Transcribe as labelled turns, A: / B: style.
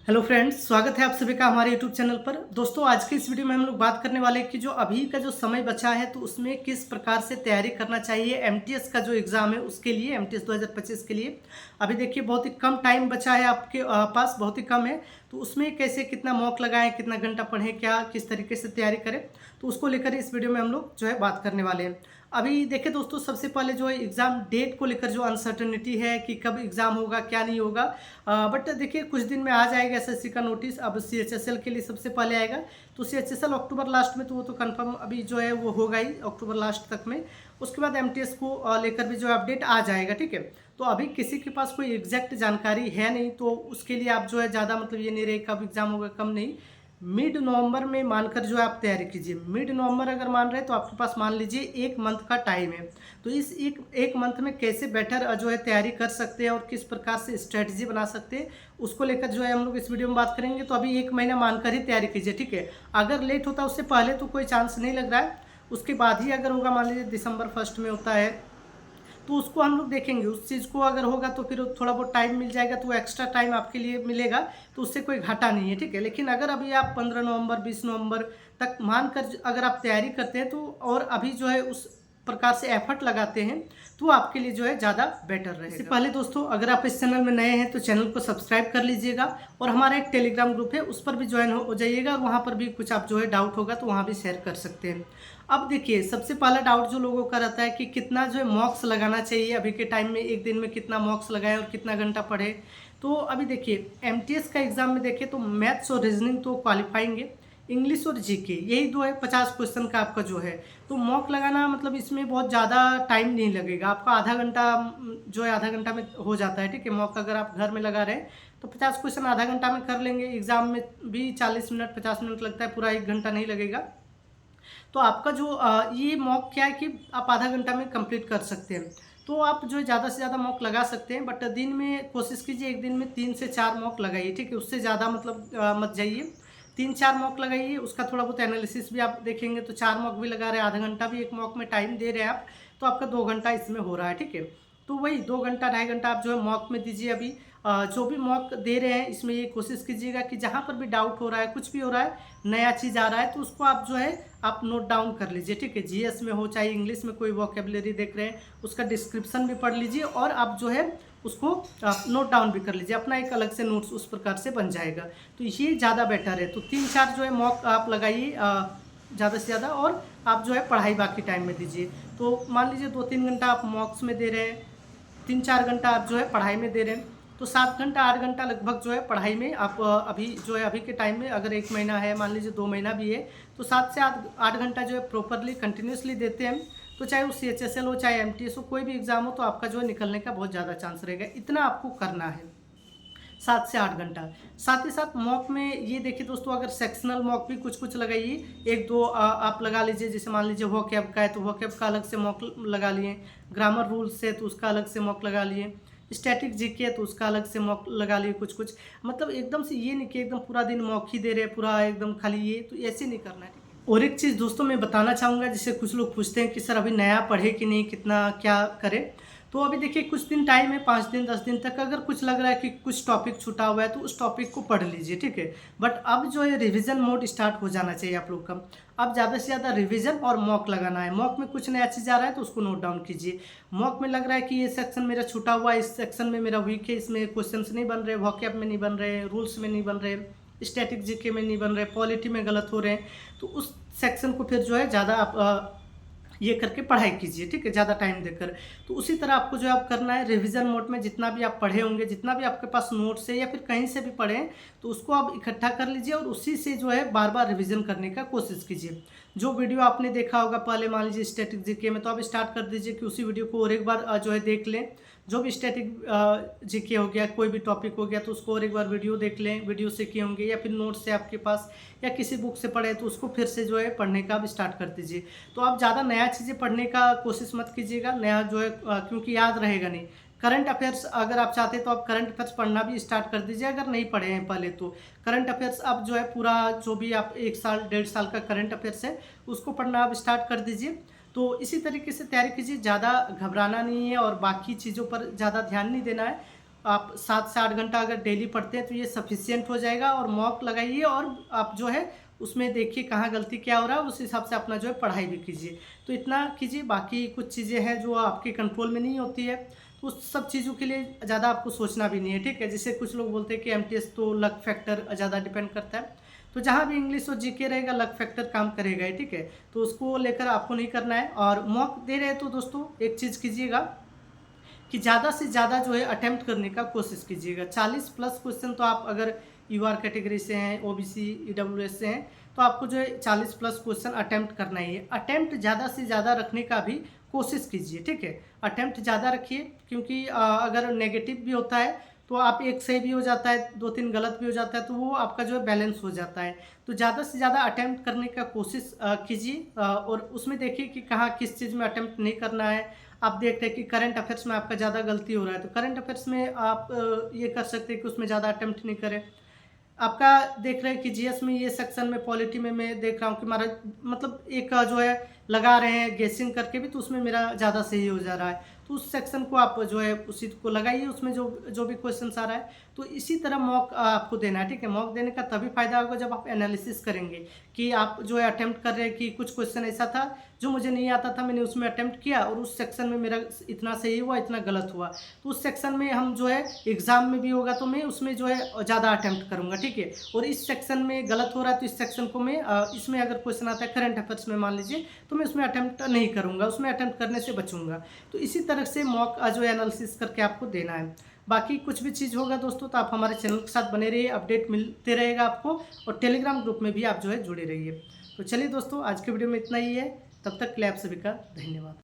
A: Hello friends, स्वागत है आप सभी का हमारे यूट्यूब चैनल पर। दोस्तों, आज की इस वीडियो में हम लोग बात करने वाले हैं कि जो अभी का जो समय बचा है तो उसमें किस प्रकार से तैयारी करना चाहिए। एमटीएस का जो एग्ज़ाम है उसके लिए, एमटीएस 2025 के लिए अभी देखिए बहुत ही कम टाइम बचा है आपके पास, बहुत ही कम है। तो उसमें कैसे कितना मॉक लगाएं, कितना घंटा पढ़ें, क्या किस तरीके से तैयारी करें, तो उसको लेकर इस वीडियो में हम लोग जो है बात करने वाले हैं। अभी देखिए दोस्तों, सबसे पहले जो है एग्ज़ाम डेट को लेकर जो अनसर्टेनिटी है कि कब एग्ज़ाम होगा क्या नहीं होगा, बट देखिए कुछ दिन में आ जाएगा एसएससी का नोटिस। अब सीएचएसएल के लिए सबसे पहले आएगा, तो सीएचएसएल अक्टूबर लास्ट में, तो वो तो कंफर्म अभी जो है वो होगा ही अक्टूबर लास्ट तक में। उसके बाद एमटीएस को लेकर भी जो है अपडेट आ जाएगा, ठीक है। तो अभी किसी के पास कोई एग्जैक्ट जानकारी है नहीं, तो उसके लिए आप जो है ज़्यादा मतलब ये नहीं रहे कब एग्ज़ाम होगा कब नहीं। मिड नवंबर में मानकर जो है आप तैयारी कीजिए। मिड नवंबर अगर मान रहे हैं तो आपके पास मान लीजिए एक मंथ का टाइम है। तो इस एक मंथ में कैसे बेटर जो है तैयारी कर सकते हैं और किस प्रकार से स्ट्रेटजी बना सकते हैं, उसको लेकर जो है हम लोग इस वीडियो में बात करेंगे। तो अभी एक महीना मानकर ही तैयारी कीजिए, ठीक है। अगर लेट होता उससे पहले तो कोई चांस नहीं लग रहा है, उसके बाद ही अगर होगा, मान लीजिए दिसंबर फर्स्ट में होता है तो उसको हम लोग देखेंगे। उस चीज़ को अगर होगा तो फिर थोड़ा बहुत टाइम मिल जाएगा, तो वो एक्स्ट्रा टाइम आपके लिए मिलेगा, तो उससे कोई घाटा नहीं है, ठीक है। लेकिन अगर अभी आप 15 नवंबर 20 नवंबर तक मानकर अगर आप तैयारी करते हैं तो, और अभी जो है उस प्रकार से एफर्ट लगाते हैं, तो आपके लिए जो है ज़्यादा बेटर रहेगा। इससे पहले दोस्तों, अगर आप इस चैनल में नए हैं तो चैनल को सब्सक्राइब कर लीजिएगा, और हमारा एक टेलीग्राम ग्रुप है उस पर भी ज्वाइन हो जाइएगा, और वहाँ पर भी कुछ आप जो है डाउट होगा तो वहाँ भी शेयर कर सकते हैं। अब देखिए, सबसे पहला डाउट जो लोगों का रहता है कि कितना जो है मॉक्स लगाना चाहिए अभी के टाइम में, एक दिन में कितना मॉक्स लगाएं और कितना घंटा पढ़े। तो अभी देखिए एमटीएस का एग्जाम में देखिए तो मैथ्स और रीजनिंग तो क्वालिफाइंग है, इंग्लिश और जीके यही दो है 50 क्वेश्चन का आपका जो है। तो मॉक लगाना मतलब इसमें बहुत ज़्यादा टाइम नहीं लगेगा आपका, आधा घंटा जो है आधा घंटा में हो जाता है, ठीक है। मॉक अगर आप घर में लगा रहे हैं तो 50 क्वेश्चन आधा घंटा में कर लेंगे। एग्जाम में भी 40 मिनट 50 मिनट लगता है, पूरा एक घंटा नहीं लगेगा। तो आपका जो ये मॉक क्या है कि आप आधा घंटा में कंप्लीट कर सकते हैं। तो आप जो है ज़्यादा से ज़्यादा मॉक लगा सकते हैं, बट दिन में कोशिश कीजिए एक दिन में 3 से 4 मॉक लगाइए, ठीक है। उससे ज़्यादा मतलब मत जाइए। 3-4 मॉक लगाइए, उसका थोड़ा बहुत एनालिसिस भी आप देखेंगे तो 4 मॉक भी लगा रहे हैं, आधा घंटा भी एक मॉक में टाइम दे रहे हैं आप, तो आपका 2 घंटा इसमें हो रहा है, ठीक है। तो वही 2 घंटा 2.5 घंटा आप जो है मॉक में दीजिए। अभी जो भी मॉक दे रहे हैं इसमें ये कोशिश कीजिएगा कि जहाँ पर भी डाउट हो रहा है, कुछ भी हो रहा है, नया चीज़ आ रहा है, तो उसको आप जो है आप नोट डाउन कर लीजिए, ठीक है। जीएस में हो चाहे इंग्लिश में कोई वोकेबलरी देख रहे हैं, उसका डिस्क्रिप्शन भी पढ़ लीजिए, और आप जो है उसको आप नोट डाउन भी कर लीजिए, अपना एक अलग से नोट्स उस प्रकार से बन जाएगा। तो ये ज़्यादा बेटर है। तो 3-4 जो है मॉक आप लगाइए ज़्यादा से ज़्यादा, और आप जो है पढ़ाई बाकी टाइम में दीजिए। तो मान लीजिए 2-3 घंटा आप मॉक्स में दे रहे हैं, 3-4 घंटा आप जो है पढ़ाई में दे रहे हैं, तो 7 घंटा 8 घंटा लगभग जो है पढ़ाई में आप अभी जो है अभी के टाइम में, अगर 1 महीना है, मान लीजिए 2 महीना भी है, तो 7 से 8 घंटा जो है प्रॉपरली कंटिन्यूसली देते हैं, तो चाहे वो सीएचएसएल हो चाहे एमटीएस हो, कोई भी एग्जाम हो, तो आपका जो है निकलने का बहुत ज़्यादा चांस रहेगा। इतना आपको करना है, 7 से 8 घंटा। साथ ही साथ मॉक में ये देखिए दोस्तों, अगर सेक्शनल मॉक भी कुछ कुछ लगाइए, 1-2 आप लगा लीजिए। जैसे मान लीजिए वोकैब का है तो वोकैब का अलग से मॉक लगा लिए, ग्रामर रूल्स है तो उसका अलग से मॉक लगा लिए, स्टैटिक जीके है तो उसका अलग से मॉक लगा लिए। कुछ कुछ मतलब एकदम से ये नहीं कि एकदम पूरा दिन मॉक ही दे रहे, पूरा एकदम खाली ये, तो ऐसे नहीं करना है। और एक चीज़ दोस्तों मैं बताना चाहूँगा, जैसे कुछ लोग पूछते हैं कि सर अभी नया पढ़े कि नहीं, कितना क्या करें। तो अभी देखिए कुछ दिन टाइम है, 5 दिन 10 दिन तक, अगर कुछ लग रहा है कि कुछ टॉपिक छूटा हुआ है तो उस टॉपिक को पढ़ लीजिए, ठीक है। बट अब जो है रिवीजन मोड स्टार्ट हो जाना चाहिए आप लोग का। अब ज़्यादा से ज़्यादा रिवीजन और मॉक लगाना है। मॉक में कुछ नया चीज़ आ रहा है तो उसको नोट डाउन कीजिए। मॉक में लग रहा है कि ये सेक्शन मेरा छूटा हुआ है, इस सेक्शन में मेरा वीक है, इसमें क्वेश्चन नहीं बन रहे, वॉकैब में नहीं बन रहे, रूल्स में नहीं बन रहे, स्टैटिक जीके में नहीं बन रहे, पॉलिटी में गलत हो रहे हैं, तो उस सेक्शन को फिर जो है ज़्यादा आप ये करके पढ़ाई कीजिए, ठीक है, ज़्यादा टाइम देकर। तो उसी तरह आपको जो है आप करना है, रिवीजन मोड में जितना भी आप पढ़े होंगे, जितना भी आपके पास नोट्स है या फिर कहीं से भी पढ़े, तो उसको आप इकट्ठा कर लीजिए, और उसी से जो है बार बार रिवीजन करने का कोशिश कीजिए। जो वीडियो आपने देखा होगा पहले, मान लीजिए स्टैटिक जीके में, तो आप स्टार्ट कर दीजिए कि उसी वीडियो को और एक बार जो है देख लें। जो भी स्टैटिक जीके हो गया, कोई भी टॉपिक हो गया, तो उसको और एक बार वीडियो देख लें, वीडियो से किए होंगे, या फिर नोट्स से आपके पास, या किसी बुक से पढ़े तो उसको फिर से जो है पढ़ने का भी स्टार्ट कर दीजिए। तो आप ज़्यादा नया चीज़ें पढ़ने का कोशिश मत कीजिएगा, नया जो है क्योंकि याद रहेगा नहीं। करंट अफेयर्स अगर आप चाहते हैं तो आप करंट अफेयर्स पढ़ना भी स्टार्ट कर दीजिए, अगर नहीं पढ़े हैं पहले तो। करंट अफेयर्स आप जो है पूरा जो भी आप 1 साल 1.5 साल का करंट अफेयर्स है उसको पढ़ना आप स्टार्ट कर दीजिए। तो इसी तरीके से तैयारी कीजिए, ज़्यादा घबराना नहीं है और बाकी चीज़ों पर ज़्यादा ध्यान नहीं देना है। आप 7 से 8 घंटा अगर डेली पढ़ते हैं तो ये सफिशिएंट हो जाएगा। और मॉक लगाइए और आप जो है उसमें देखिए कहाँ गलती क्या हो रहा है, उस हिसाब से अपना जो है पढ़ाई भी कीजिए। तो इतना कीजिए, बाकी कुछ चीज़ें हैं जो आपके कंट्रोल में नहीं होती है, तो उस सब चीज़ों के लिए ज़्यादा आपको सोचना भी नहीं है, ठीक है। जैसे कुछ लोग बोलते हैं कि एमटीएस तो लक फैक्टर ज़्यादा डिपेंड करता है, तो जहाँ भी इंग्लिश और जीके रहेगा लक फैक्टर काम करेगा ही, ठीक है। तो उसको लेकर आपको नहीं करना है। और मॉक दे रहे हैं तो दोस्तों एक चीज़ कीजिएगा कि ज़्यादा से ज़्यादा जो है अटेम्प्ट करने का कोशिश कीजिएगा। 40 प्लस क्वेश्चन तो आप अगर यूआर कैटेगरी से हैं, ओबीसी ईडब्ल्यूएस से हैं, तो आपको जो है 40 प्लस क्वेश्चन अटेम्प्ट करना ही है। अटेम्प्ट ज़्यादा से ज़्यादा रखने का भी कोशिश कीजिए, ठीक है। अटेम्प्ट ज़्यादा रखिए, क्योंकि अगर नेगेटिव भी होता है तो आप एक सही भी हो जाता है, 2-3 गलत भी हो जाता है, तो वो आपका जो है बैलेंस हो जाता है। तो ज़्यादा से ज़्यादा अटेम्प्ट करने का कोशिश कीजिए, और उसमें देखिए कि कहाँ किस चीज़ में अटेम्प्ट नहीं करना है। आप देखते हैं कि करंट अफेयर्स में आपका ज़्यादा गलती हो रहा है, तो करंट अफेयर्स में आप ये कर सकते हैं कि उसमें ज़्यादा अटेम्प्ट नहीं करें। आपका देख रहे हैं कि जीएस में ये सेक्शन में पॉलिटी में मैं देख रहा हूँ कि हमारा मतलब एक जो है लगा रहे हैं गेसिंग करके भी, तो उसमें मेरा ज़्यादा सही हो जा रहा है। तो उस सेक्शन को आप जो है उसी को लगाइए, उसमें जो जो भी क्वेश्चन आ रहा है। तो इसी तरह मॉक आपको देना है, ठीक है। मॉक देने का तभी फायदा होगा जब आप एनालिसिस करेंगे कि आप जो है अटेम्प्ट कर रहे हैं कि कुछ क्वेश्चन ऐसा था जो मुझे नहीं आता था, मैंने उसमें अटेम्प्ट किया और उस सेक्शन में मेरा इतना सही हुआ, इतना गलत हुआ। तो उस सेक्शन में हम जो है एग्जाम में भी होगा तो मैं उसमें जो है ज़्यादा अटेम्प्ट करूँगा, ठीक है। और इस सेक्शन में गलत हो रहा है तो इस सेक्शन को मैं इसमें अगर क्वेश्चन आता है करंट अफेयर्स में मान लीजिए, तो मैं उसमें अटेम्प्ट नहीं करूँगा, उसमें अटेम्प्ट करने से बचूंगा। तो इसी तरह से मॉक जो है एनालिसिस करके आपको देना है। बाकी कुछ भी चीज़ होगा दोस्तों तो आप हमारे चैनल के साथ बने रहिए, अपडेट मिलते रहेगा आपको, और टेलीग्राम ग्रुप में भी आप जो है जुड़े रहिए। तो चलिए दोस्तों, आज के वीडियो में इतना ही है। तब तक के लिए आप सभी का धन्यवाद।